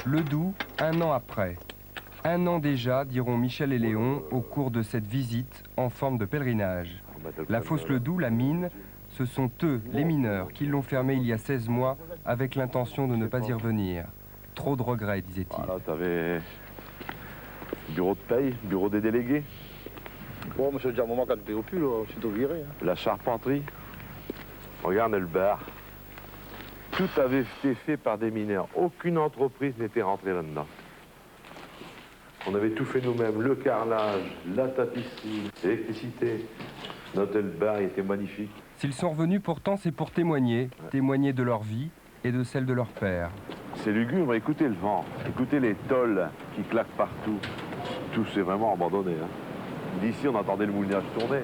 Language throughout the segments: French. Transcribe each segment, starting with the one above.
Le Doubs, 1 an après. 1 an déjà, diront Michel et Léon, au cours de cette visite en forme de pèlerinage. La fosse Le Doubs, la mine, ce sont eux, les mineurs, qui l'ont fermée il y a 16 mois avec l'intention de ne pas y revenir. Trop de regrets, disait-il. Voilà, t'avais bureau de paye, bureau des délégués. Bon, monsieur, déjà un moment qu'on ne paye plus, là, je suis tout viré. Hein. La charpenterie. Regarde le bar. Tout avait été fait par des mineurs. Aucune entreprise n'était rentrée là-dedans. On avait tout fait nous-mêmes. Le carrelage, la tapisserie, l'électricité. Notre bar il était magnifique. S'ils sont revenus pourtant, c'est pour témoigner. Témoigner de leur vie et de celle de leur père. C'est lugubre, écoutez le vent, écoutez les tôles qui claquent partout. Tout c'est vraiment abandonné. Hein. D'ici, on entendait le moulinage tourner.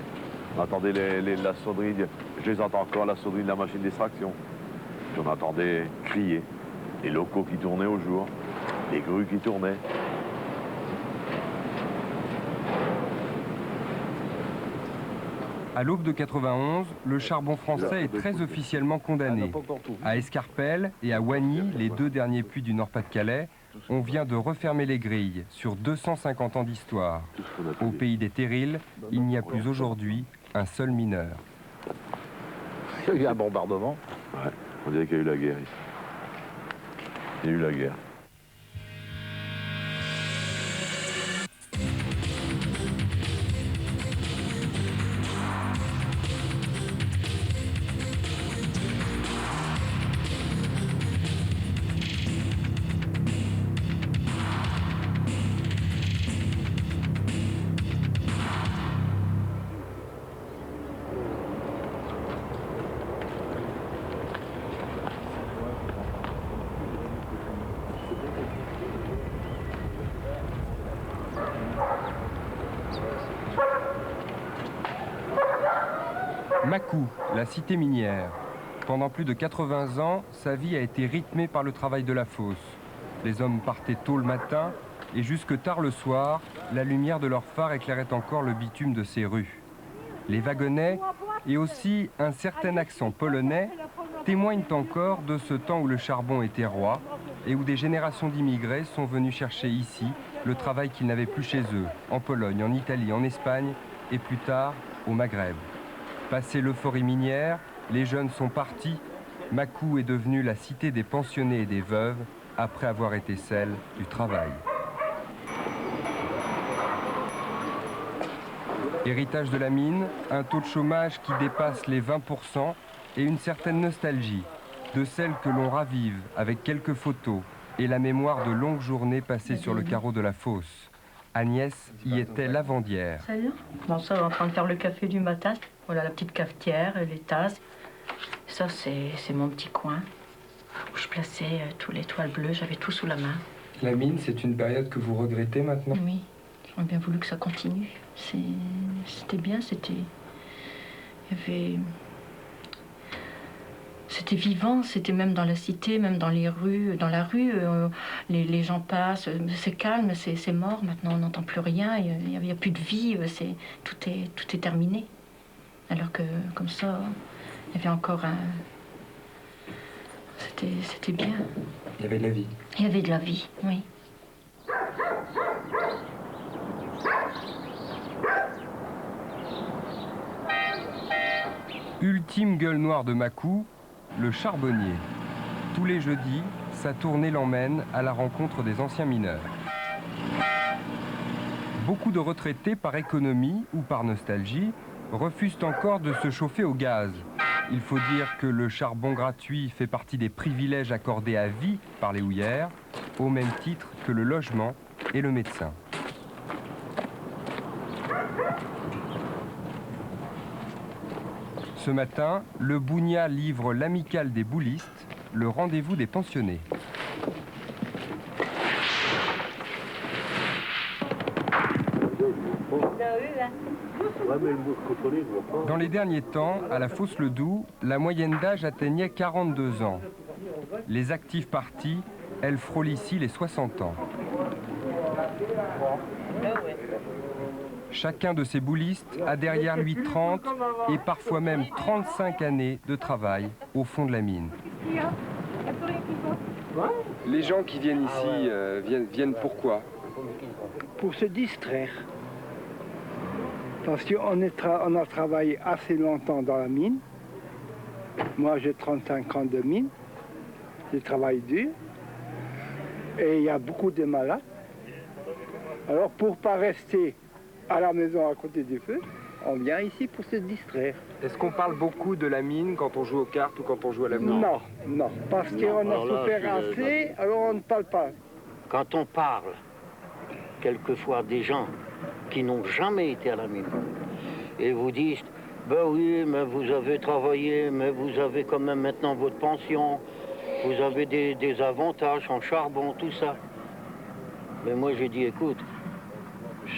On entendait la sonnerie, je les entends encore, la sonnerie de la machine d'extraction. Puis on entendait crier. Les locaux qui tournaient au jour, les grues qui tournaient. À l'aube de 91, le charbon français est très officiellement condamné. À Escarpelle et à Wagny, les 2 derniers puits du Nord-Pas-de-Calais, on vient de refermer les grilles sur 250 ans d'histoire. Au pays des terrils, il n'y a plus aujourd'hui un seul mineur. Il y a eu un bombardement. Ouais, on dirait qu'il y a eu la guerre ici. Il y a eu la guerre. Macou, la cité minière. Pendant plus de 80 ans, sa vie a été rythmée par le travail de la fosse. Les hommes partaient tôt le matin et jusque tard le soir, la lumière de leurs phares éclairait encore le bitume de ces rues. Les wagonnets et aussi un certain accent polonais témoignent encore de ce temps où le charbon était roi et où des générations d'immigrés sont venus chercher ici le travail qu'ils n'avaient plus chez eux, en Pologne, en Italie, en Espagne et plus tard au Maghreb. Passé l'euphorie minière, les jeunes sont partis. Macou est devenue la cité des pensionnés et des veuves après avoir été celle du travail. Héritage de la mine, un taux de chômage qui dépasse les 20% et une certaine nostalgie, de celle que l'on ravive avec quelques photos et la mémoire de longues journées passées sur le carreau de la fosse. Agnès y était lavandière. Salut. Bon, ça, en train de faire le café du matin. Voilà la petite cafetière, les tasses. Ça, c'est mon petit coin où je plaçais tous les toiles bleues. J'avais tout sous la main. La mine, c'est une période que vous regrettez maintenant? Oui, j'aurais bien voulu que ça continue. C'était bien, c'était... Il y avait... C'était vivant, c'était même dans la cité, même dans les rues. Dans la rue, les gens passent, c'est calme, c'est mort. Maintenant, on n'entend plus rien, il n'y a plus de vie, tout est terminé. Alors que, comme ça, il y avait encore un... C'était bien. Il y avait de la vie. Il y avait de la vie, oui. Ultime gueule noire de Macou, le charbonnier. Tous les jeudis, sa tournée l'emmène à la rencontre des anciens mineurs. Beaucoup de retraités, par économie ou par nostalgie, refusent encore de se chauffer au gaz. Il faut dire que le charbon gratuit fait partie des privilèges accordés à vie par les houillères, au même titre que le logement et le médecin. Ce matin, le Bougna livre l'amicale des boulistes, le rendez-vous des pensionnés. Dans les derniers temps, à la fosse Le Doubs, la moyenne d'âge atteignait 42 ans. Les actifs partis, elles frôlent ici les 60 ans. Chacun de ces boulistes a derrière lui 30 et parfois même 35 années de travail au fond de la mine. Les gens qui viennent ici viennent pourquoi? Pour se distraire. Parce qu'on a travaillé assez longtemps dans la mine. Moi, j'ai 35 ans de mine. Je travaille dur. Et il y a beaucoup de malades. Alors, pour ne pas rester à la maison à côté du feu, on vient ici pour se distraire. Est-ce qu'on parle beaucoup de la mine quand on joue aux cartes ou quand on joue à la mine? Non, non, parce qu'on a souffert assez, alors on ne parle pas. Quand on parle, quelquefois, des gens qui n'ont jamais été à la mine, et vous disent, ben oui, mais vous avez travaillé, mais vous avez quand même maintenant votre pension, vous avez des avantages en charbon, tout ça. Mais moi j'ai dit, écoute,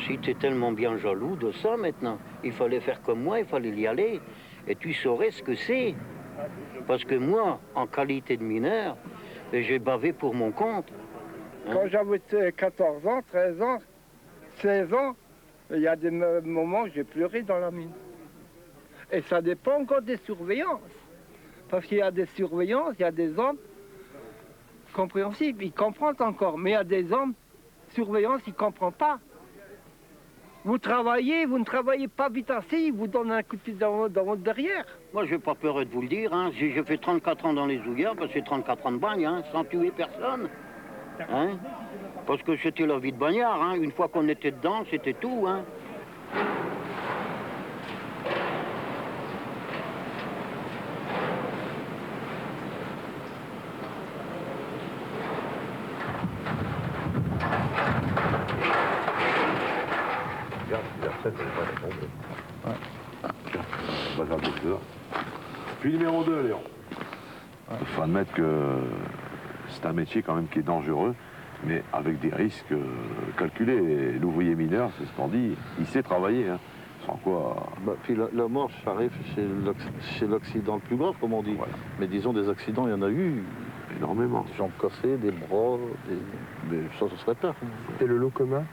si tu es tellement bien jaloux de ça maintenant, il fallait faire comme moi, il fallait y aller, et tu saurais ce que c'est. Parce que moi, en qualité de mineur, j'ai bavé pour mon compte. Hein? Quand j'avais 14 ans, 13 ans, 16 ans, il y a des moments où j'ai pleuré dans la mine. Et ça dépend encore des surveillances. Parce qu'il y a des surveillances, il y a des hommes compréhensibles, ils comprennent encore. Mais il y a des hommes, surveillance, ils ne comprennent pas. Vous travaillez, vous ne travaillez pas vite assez, ils vous donnent un coup de pied dans votre derrière. Moi, je n'ai pas peur de vous le dire. Hein. J'ai fait 34 ans dans les ouillères, parce que c'est 34 ans de bagne, hein, sans tuer personne. Hein. Parce que c'était la vie de bagnard. Hein. Une fois qu'on était dedans, c'était tout. Hein. Puis numéro 2, Léon. Il faut admettre que c'est un métier quand même qui est dangereux, mais avec des risques calculés. L'ouvrier mineur, c'est ce qu'on dit, il sait travailler. Hein. Sans quoi... Puis la mort, ça arrive chez l'accident le plus grave, comme on dit. Ouais. Mais disons, des accidents, il y en a eu. Énormément. Des jambes cassées, des bras, ça serait peur. C'était le lot commun?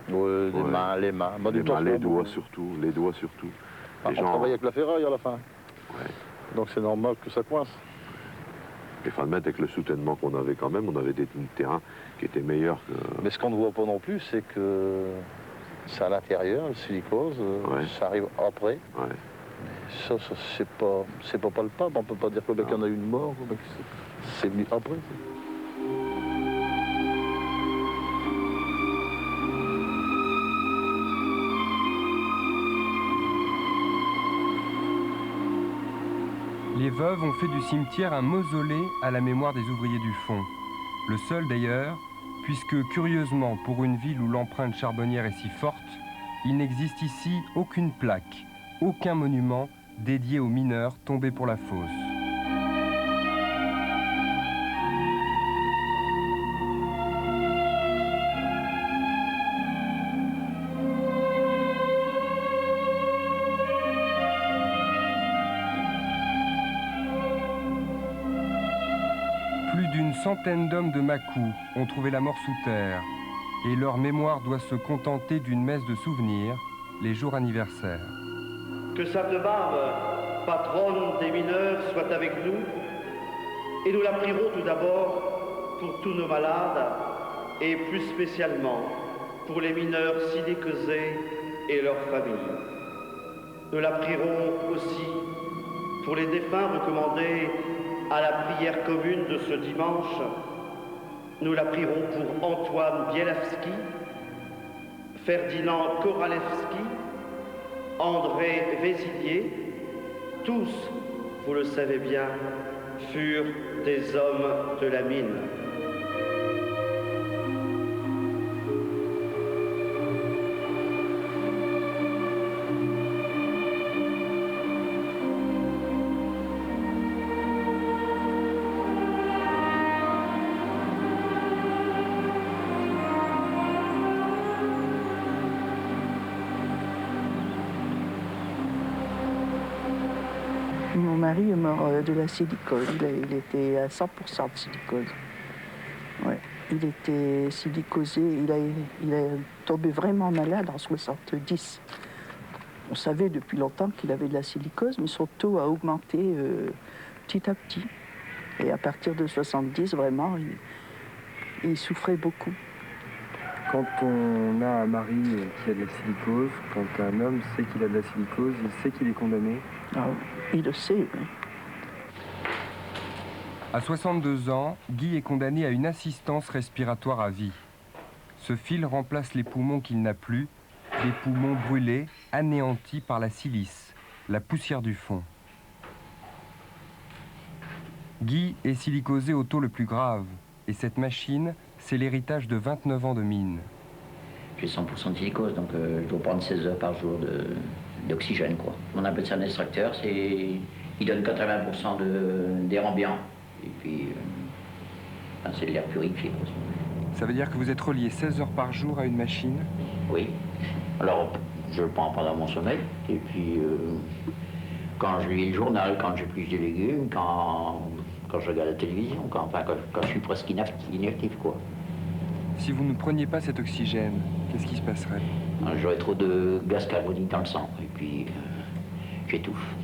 Ouais, les mains. Les mains, les doigts surtout. Les doigts surtout. On travaille avec la ferraille à la fin. Ouais. Donc c'est normal que ça coince. Il faut admettre avec le soutènement qu'on avait quand même, on avait des terrains qui étaient meilleurs que... Mais ce qu'on ne voit pas non plus, c'est que c'est à l'intérieur, le silicose, ça arrive après. Ouais. Ça c'est pas palpable, on ne peut pas dire que le mec en a eu une mort, c'est mis après. Les veuves ont fait du cimetière un mausolée à la mémoire des ouvriers du fond. Le seul d'ailleurs, puisque curieusement, pour une ville où l'empreinte charbonnière est si forte, il n'existe ici aucune plaque, aucun monument dédié aux mineurs tombés pour la fosse. Plus d'une centaine d'hommes de Macou ont trouvé la mort sous terre, et leur mémoire doit se contenter d'une messe de souvenirs, les jours anniversaires. Que Sainte Barbe, patronne des mineurs, soit avec nous, et nous la prierons tout d'abord pour tous nos malades, et plus spécialement pour les mineurs silicosés et leurs familles. Nous la prierons aussi pour les défunts recommandés à la prière commune de ce dimanche. Nous la prierons pour Antoine Bielawski, Ferdinand Koralewski, André Vézilier. Tous, vous le savez bien, furent des hommes de la mine. Mon mari est mort de la silicose. Il était à 100% de silicose. Ouais. Il était silicosé. Il est tombé vraiment malade en 70. On savait depuis longtemps qu'il avait de la silicose, mais son taux a augmenté petit à petit. Et à partir de 70, vraiment, il souffrait beaucoup. Quand on a un mari qui a de la silicose, quand un homme sait qu'il a de la silicose, il sait qu'il est condamné? Ah, il le sait, oui. À 62 ans, Guy est condamné à une assistance respiratoire à vie. Ce fil remplace les poumons qu'il n'a plus, des poumons brûlés, anéantis par la silice, la poussière du fond. Guy est silicosé au taux le plus grave, et cette machine, c'est l'héritage de 29 ans de mine. J'ai 100% de silicose, donc je dois prendre 16 heures par jour d'oxygène, quoi. On appelle ça un extracteur, il donne 80% d'air ambiant, et puis c'est de l'air purifié. Ça veut dire que vous êtes relié 16 heures par jour à une machine? Oui. Alors, je le prends pendant mon sommeil, et puis quand je lis le journal, quand j'épluche des légumes, quand je regarde la télévision, quand je suis presque inactif, quoi. Si vous ne preniez pas cet oxygène, qu'est-ce qui se passerait? J'aurais trop de gaz carbonique dans le sang, et puis j'étouffe.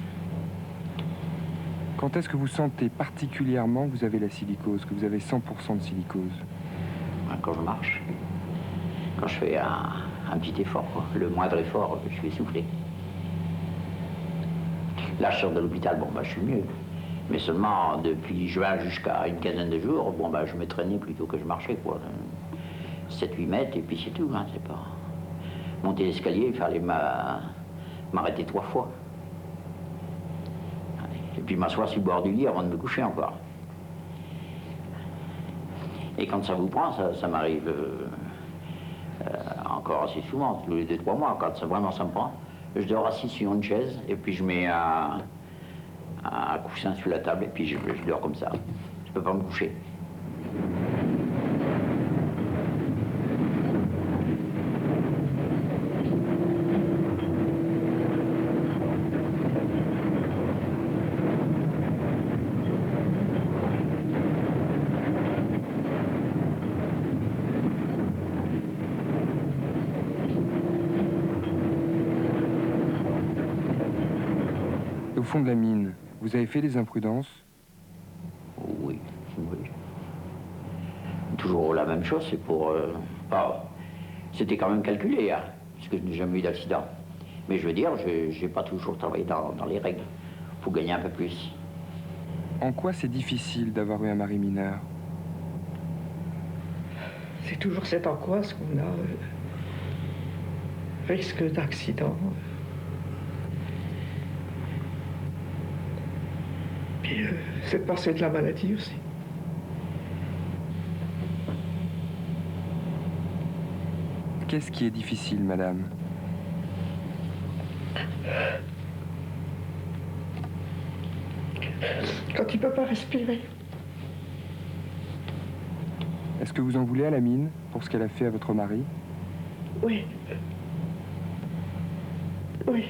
Quand est-ce que vous sentez particulièrement que vous avez la silicose, que vous avez 100% de silicose? Quand je marche, quand je fais un petit effort, quoi. Le moindre effort, je suis essoufflé. Là, je sors de l'hôpital, bon, je suis mieux. Mais seulement depuis juin jusqu'à une quinzaine de jours, bon, je me traînais plutôt que je marchais, quoi. 7-8 mètres, et puis c'est tout, hein, c'est pas... Monter l'escalier, il fallait m'arrêter 3 fois. Et puis m'asseoir sur le bord du lit avant de me coucher encore. Et quand ça vous prend, ça m'arrive encore assez souvent, tous les 2-3 mois, quand vraiment ça me prend, je dors assis sur une chaise, et puis je mets un coussin sur la table, et puis je dors comme ça. Je peux pas me coucher. Au fond de la mine, vous avez fait des imprudences? Oui, oui. Toujours la même chose, c'est pour... c'était quand même calculé, hein, parce que je n'ai jamais eu d'accident. Mais je veux dire, je n'ai pas toujours travaillé dans les règles. Il faut gagner un peu plus. En quoi c'est difficile d'avoir eu un mari mineur? C'est toujours cette angoisse qu'on a. Risque d'accident. Puis cette pensée de la maladie aussi. Qu'est-ce qui est difficile, madame? Quand il ne peut pas respirer. Est-ce que vous en voulez à la mine pour ce qu'elle a fait à votre mari? Oui. Oui.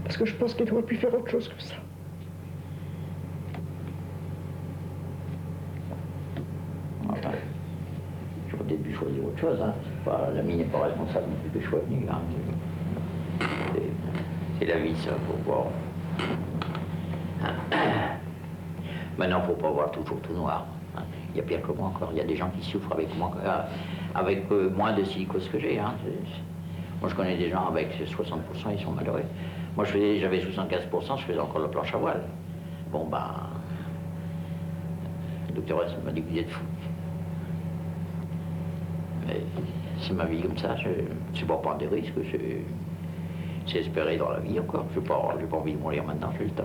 Parce que je pense qu'il doit plus faire autre chose que ça. Enfin, j'aurais peut-être dû choisir autre chose, hein. La mine n'est pas responsable non plus que je sois venu, hein. C'est la vie, ça, faut voir. Maintenant, il ne faut pas voir toujours tout noir. Il y a pire que moi encore. Il y a des gens qui souffrent avec moins de silicose que j'ai. Hein. Moi, je connais des gens avec 60%, ils sont malheureux. Moi, j'avais 75%, je faisais encore la planche à voile. Bon, le docteur m'a dit que vous êtes fou. Mais c'est ma vie comme ça. C'est pas prendre des risques. C'est espérer dans la vie encore. Je n'ai pas envie de mourir maintenant, j'ai le temps.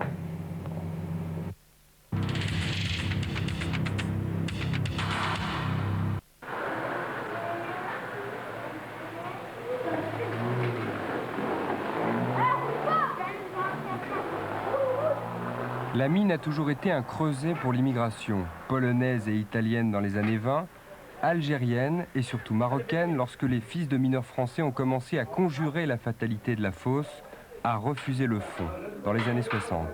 La mine a toujours été un creuset pour l'immigration, polonaise et italienne dans les années 20, algérienne et surtout marocaine lorsque les fils de mineurs français ont commencé à conjurer la fatalité de la fosse, à refuser le fond, dans les années 60.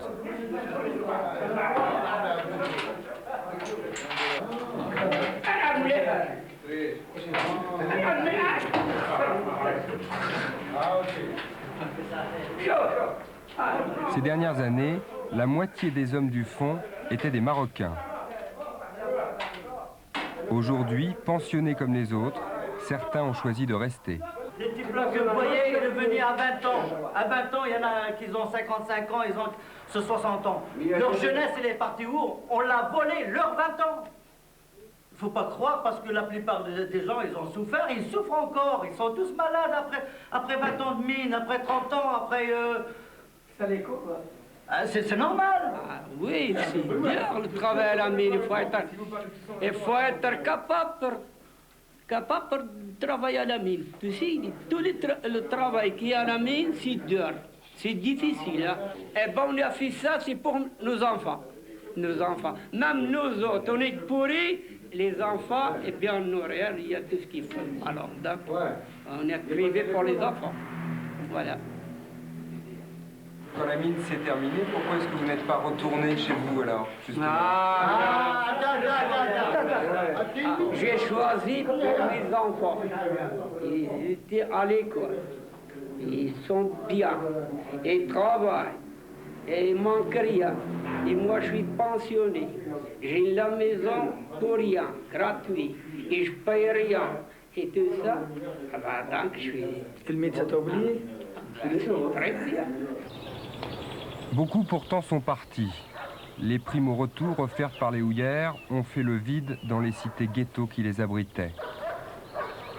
Ces dernières années, la moitié des hommes du fond étaient des Marocains. Aujourd'hui, pensionnés comme les autres, certains ont choisi de rester. Les types-là que vous voyez, ils sont venus à 20 ans. À 20 ans, il y en a qui ont 55 ans, ils ont 60 ans. Leur jeunesse, elle est partie où? On l'a volé, leurs 20 ans. Il ne faut pas croire, parce que la plupart des gens, ils ont souffert, ils souffrent encore. Ils sont tous malades après 20 ans de mine, après 30 ans, après... Ça les coupe, quoi. C'est normal. Ah, oui, c'est bien le travail à la mine. Il faut être capable de travailler à la mine. Tu sais, tout le travail qu'il y a à la mine, c'est dur. C'est difficile. Hein? Et bon, on a fait ça, c'est pour nos enfants. Nos enfants. Même nous autres, on est pourris. Les enfants, et bien nourrir, il y a tout ce qu'il faut. Alors, d'accord, on est privé pour les enfants. Voilà. Quand la mine s'est terminée, pourquoi est-ce que vous n'êtes pas retourné chez vous alors, justement? J'ai choisi pour mes enfants. Ils étaient à l'école. Ils sont bien. Ils travaillent. Et il manque rien. Et moi, je suis pensionné. J'ai la maison pour rien, gratuit. Et je paye rien. Et tout ça, donc je suis... Et le médecin t'a oublié? Très bien. Beaucoup pourtant sont partis. Les primes au retour offertes par les houillères ont fait le vide dans les cités ghettos qui les abritaient.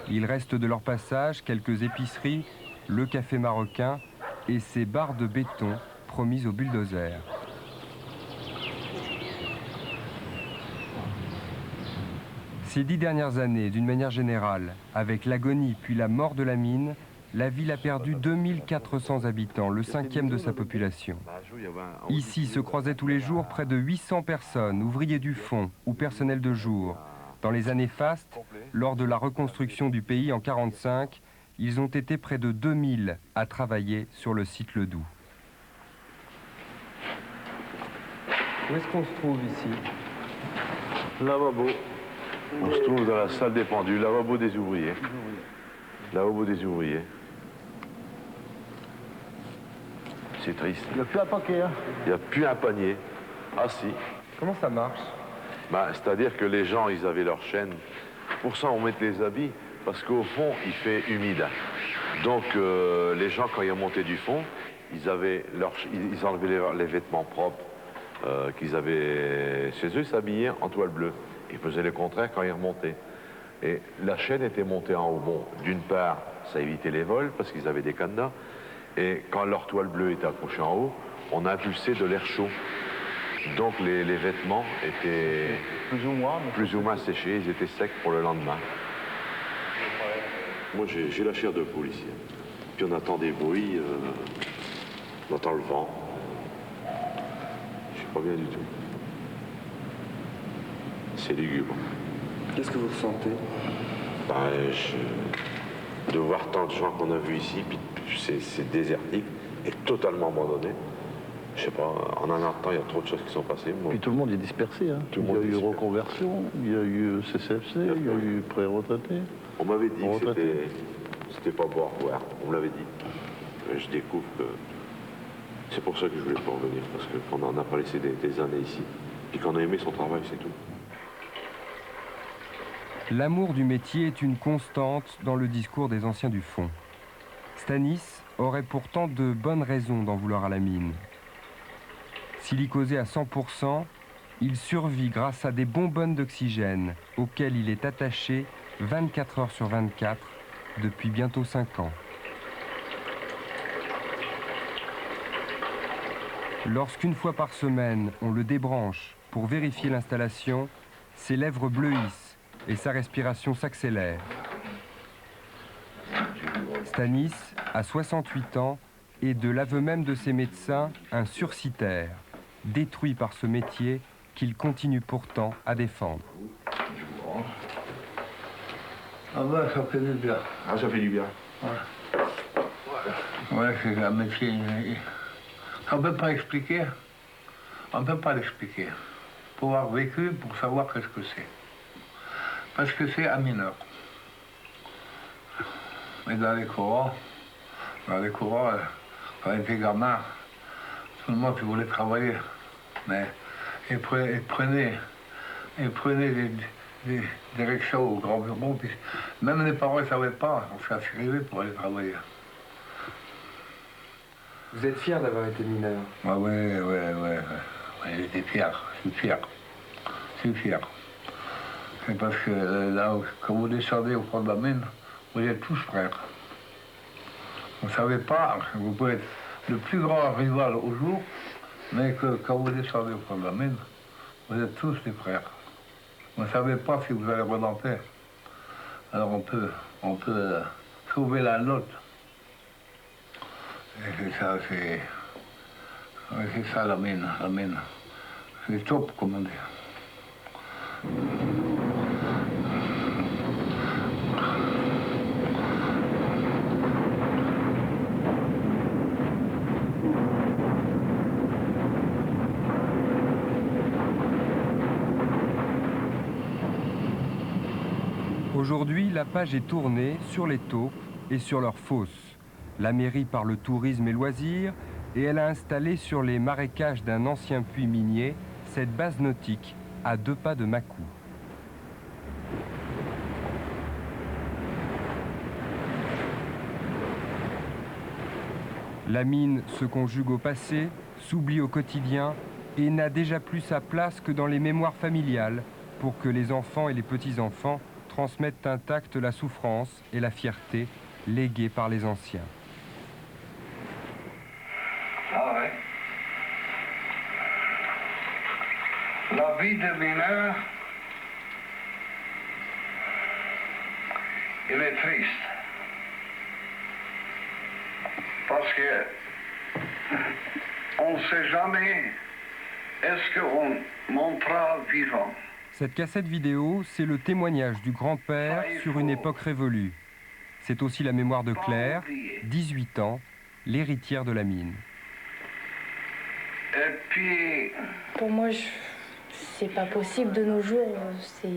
Il reste de leur passage quelques épiceries, le café marocain et ces barres de béton promises aux bulldozers. Ces 10 dernières années, d'une manière générale, avec l'agonie puis la mort de la mine, la ville a perdu 2400 habitants, le 5e de sa population. Ici se croisaient tous les jours près de 800 personnes, ouvriers du fond ou personnel de jour. Dans les années fastes, lors de la reconstruction du pays en 1945, ils ont été près de 2000 à travailler sur le site Ledoux. Où est-ce qu'on se trouve ici? Lavabo. On se trouve dans la salle des pendus, lavabo des ouvriers. Lavabo des ouvriers. C'est triste. Il n'y a plus un paquet, hein? Il n'y a plus un panier. Ah si. Comment ça marche? C'est-à-dire que les gens, ils avaient leur chaîne. Pour ça, on met les habits, parce qu'au fond, il fait humide. Donc, les gens, quand ils remontaient du fond, ils enlevaient les vêtements propres qu'ils avaient chez eux, s'habillaient en toile bleue. Ils faisaient le contraire quand ils remontaient. Et la chaîne était montée en haut. Bon, d'une part, ça évitait les vols, parce qu'ils avaient des cadenas. Et quand leur toile bleue était accrochée en haut, on impulsait de l'air chaud. Donc les vêtements étaient plus ou moins séchés, ils étaient secs pour le lendemain. Moi j'ai la chair de poule ici. Puis on entend des bruits, on entend le vent. Je suis pas bien du tout. C'est lugubre. Qu'est-ce que vous ressentez? De voir tant de gens qu'on a vus ici, puis c'est désertique et totalement abandonné. Je sais pas, en un temps, il y a trop de choses qui sont passées. Moi. Puis tout le monde est dispersé. Hein. Il y a eu reconversion, il y a eu CCFC, il y a eu pré-retraité. On m'avait dit que c'était pas beau à revoir. On me l'avait dit. Je découvre que c'est pour ça que je voulais pas revenir, parce qu'on n'en a pas laissé des années ici. Puis qu'on a aimé son travail, c'est tout. L'amour du métier est une constante dans le discours des anciens du fond. Stanis aurait pourtant de bonnes raisons d'en vouloir à la mine. Silicosé à 100%, il survit grâce à des bonbonnes d'oxygène auxquelles il est attaché 24 heures sur 24 depuis bientôt 5 ans. Lorsqu'une fois par semaine, on le débranche pour vérifier l'installation, ses lèvres bleuissent et sa respiration s'accélère. Stanis a 68 ans et de l'aveu même de ses médecins, un sursitaire, détruit par ce métier qu'il continue pourtant à défendre. Ah ben, ça fait du bien. Ah, ça fait du bien. Ouais, c'est un métier. On ne peut pas expliquer. On ne peut pas l'expliquer. Pour avoir vécu, pour savoir qu'est-ce que c'est. Parce que c'est un mineur. Mais dans les courants, quand on était gamin, tout le monde qui voulait travailler. Mais ils prenaient des rickshaws au grand bureau. Puis même les parents ne savaient pas, on s'inscrivait pour aller travailler. Vous êtes fier d'avoir été mineur? Ah ouais, j'étais fier, je suis fier. Je suis fier. C'est parce que là, quand vous descendez au fond de la mine, vous êtes tous frères. Vous ne savez pas, vous pouvez être le plus grand rival au jour, mais que quand vous descendez au fond de la mine, vous êtes tous des frères. Vous ne savez pas si vous allez remonter. Alors on peut sauver la note. Et c'est ça, c'est ça la mine. C'est top, comme on dit. Aujourd'hui, la page est tournée sur les taupes et sur leurs fosses. La mairie parle tourisme et loisirs et elle a installé sur les marécages d'un ancien puits minier cette base nautique à 2 pas de Macou. La mine se conjugue au passé, s'oublie au quotidien et n'a déjà plus sa place que dans les mémoires familiales pour que les enfants et les petits-enfants transmettent intacte la souffrance et la fierté léguées par les anciens. Ah ouais. La vie de mineur, il est triste. Parce que on ne sait jamais est-ce qu'on montera vivant. Cette cassette vidéo, c'est le témoignage du grand-père sur une époque révolue. C'est aussi la mémoire de Claire, 18 ans, l'héritière de la mine. Et puis... Pour moi, c'est pas possible de nos jours. C'est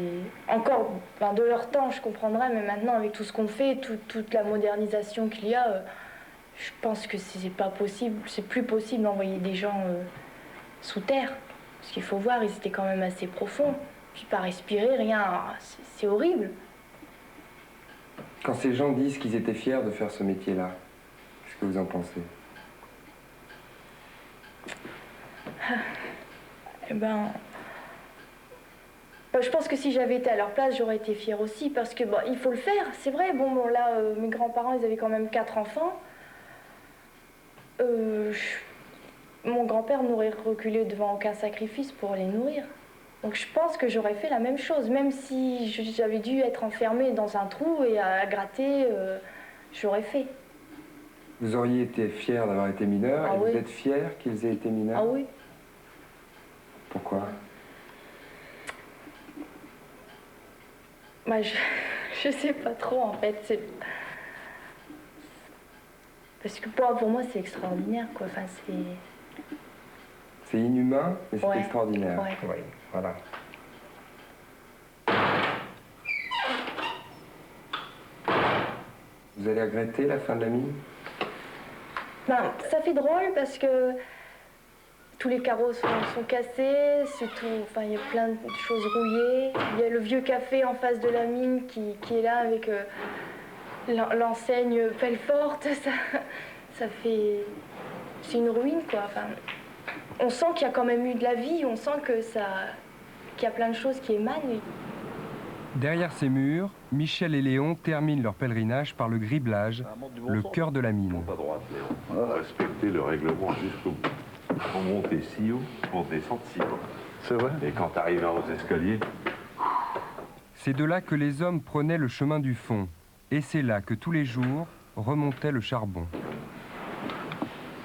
encore, de leur temps, je comprendrais, mais maintenant, avec tout ce qu'on fait, toute la modernisation qu'il y a, je pense que c'est pas possible, c'est plus possible d'envoyer des gens sous terre. Parce qu'il faut voir, ils étaient quand même assez profonds. Puis pas respirer, rien, c'est horrible. Quand ces gens disent qu'ils étaient fiers de faire ce métier-là, qu'est-ce que vous en pensez? Eh ben, je pense que si j'avais été à leur place, j'aurais été fière aussi, parce que il faut le faire, c'est vrai. Bon là, mes grands-parents, ils avaient quand même 4 enfants. Mon grand-père n'aurait reculé devant aucun sacrifice pour les nourrir. Donc je pense que j'aurais fait la même chose, même si j'avais dû être enfermée dans un trou et à gratter, j'aurais fait. Vous auriez été fier d'avoir été mineur et oui. Vous êtes fier qu'ils aient été mineurs? Ah oui. Pourquoi? Je sais pas trop en fait. Parce que pour moi c'est extraordinaire quoi. Enfin, c'est inhumain, mais c'est ouais. extraordinaire. Ouais. Oui, voilà. Vous allez regretter la fin de la mine? Ça fait drôle parce que tous les carreaux sont cassés, enfin il y a plein de choses rouillées. Il y a le vieux café en face de la mine qui est là avec l'enseigne Pelleforte. Ça fait... C'est une ruine quoi. Enfin, on sent qu'il y a quand même eu de la vie, on sent qu'il y a plein de choses qui émanent. Derrière ces murs, Michel et Léon terminent leur pèlerinage par le griblage, le cœur de la mine. Pas droite, Léon. Respecter le règlement jusqu'au bout. Faut monter si haut pour descendre si haut. C'est vrai. Et quand tu arrives aux escaliers... C'est de là que les hommes prenaient le chemin du fond. Et c'est là que tous les jours remontait le charbon.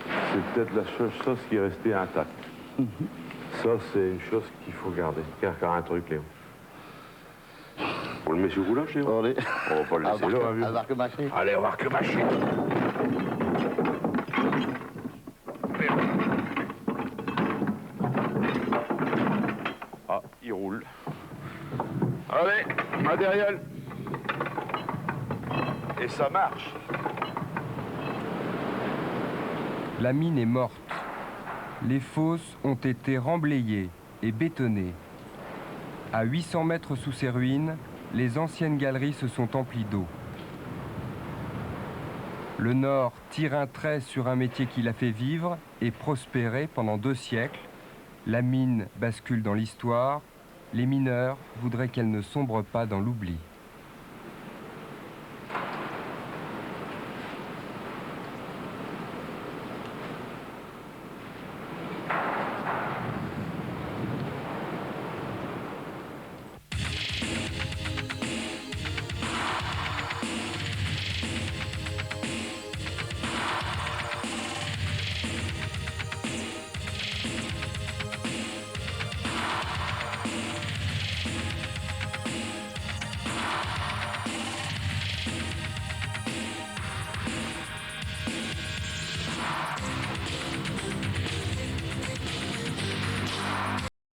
C'est peut-être la seule chose qui est restée intacte. Ça, c'est une chose qu'il faut garder. Car un truc, Léon. On le met sur roulage, Léon? Allez. On va pas le laisser là, vieux. On va que machine. Allez, on va que machine. Ah, il roule. Allez, matériel. Et ça marche. La mine est morte. Les fosses ont été remblayées et bétonnées. À 800 mètres sous ces ruines, les anciennes galeries se sont emplies d'eau. Le Nord tire un trait sur un métier qui l'a fait vivre et prospérer pendant 2 siècles. La mine bascule dans l'histoire. Les mineurs voudraient qu'elle ne sombre pas dans l'oubli.